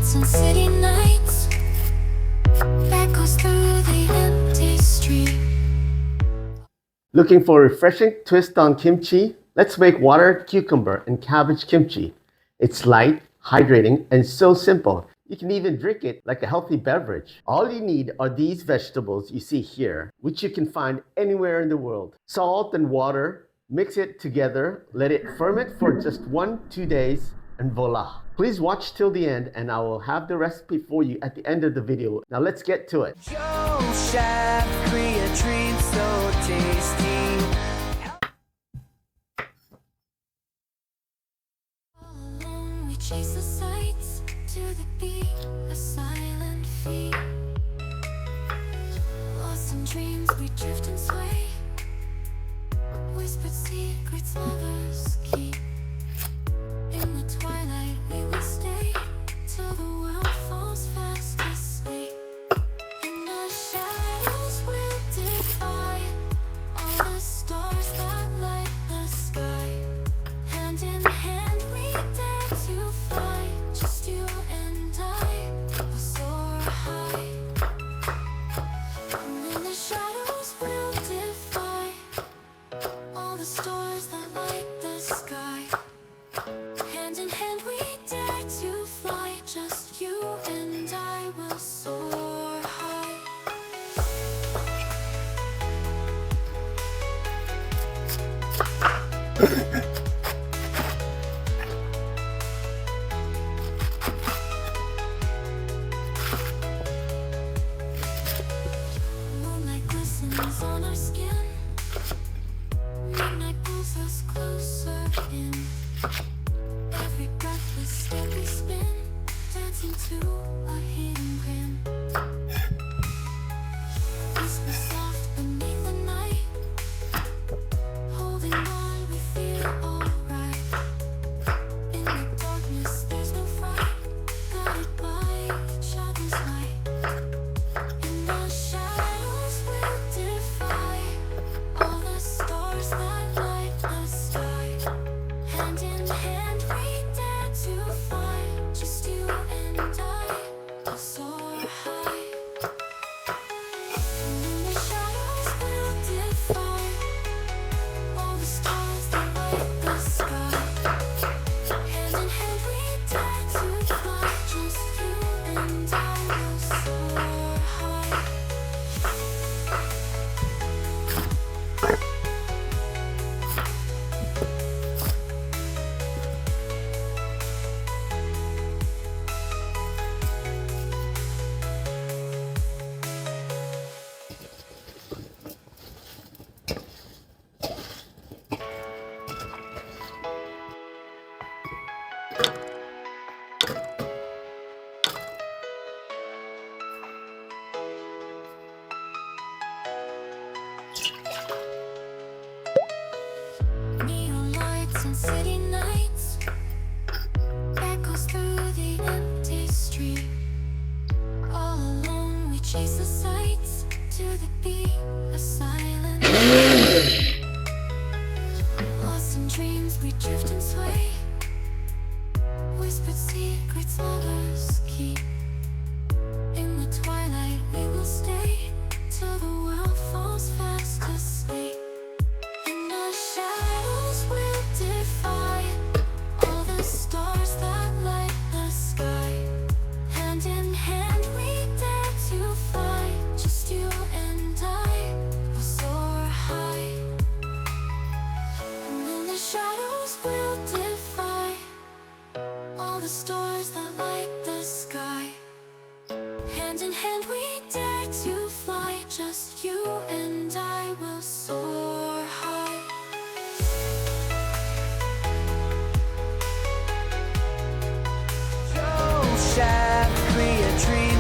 lights and city nights, echoes through the empty street. Looking for a refreshing twist on kimchi? Let's make water, cucumber, and cabbage kimchi. It's light, hydrating, and so simple. You can even drink it like a healthy beverage. All you need are these vegetables you see here, which you can find anywhere in the world. Salt and water, mix it together, let it ferment for just 1-2 days, and voila. Please watch till the end and I will have the recipe for you at the end of the video. Now let's get to it. Joe Chef, create treats so tasty. All alone we chase the sights to the beat, a silent feet. Lost in dreams we drift and sway, whispered secrets lovers keep. In the twilight we will stay till the world falls fast asleep. In the shadows we'll defy all the stars that light the sky. Hand in hand we dare to fly, just you and I will soar high. And in the shadows we'll defy all the stars that light the sky. Hand in hand we dare to fly, just you and I will soar high. Moonlight glistens on our skin, midnight pulls us closer in. Every breathless step we spin, dancing to a hidden grin. Whisper soft beneath the night, holding on we feel alright. In the darkness there's no fright, guided by each other's light. In the shadows we'll defy all the stars that light the sky. Hand in hand we dare to fly, just you and I will soar high. And in the shadows we'll defy all the stars that light the sky. Hand in hand we dare to fly, just you and I will soar high. Neon lights and city nights, echoes through the empty street. All alone we chase the sights to the beat, a silent beat. Lost in dreams we drift and sway, whispered secrets lovers keep. In the twilight we will stay till the world falls fast asleep. In the shadows we'll defy all the stars that light the sky. Hand in hand we dare to fly, just you and I will soar high. And in the shadows we'll defy all the stars that light the sky. Hand in hand we dare to fly, just you and I will soar high. Joe Chef, create treats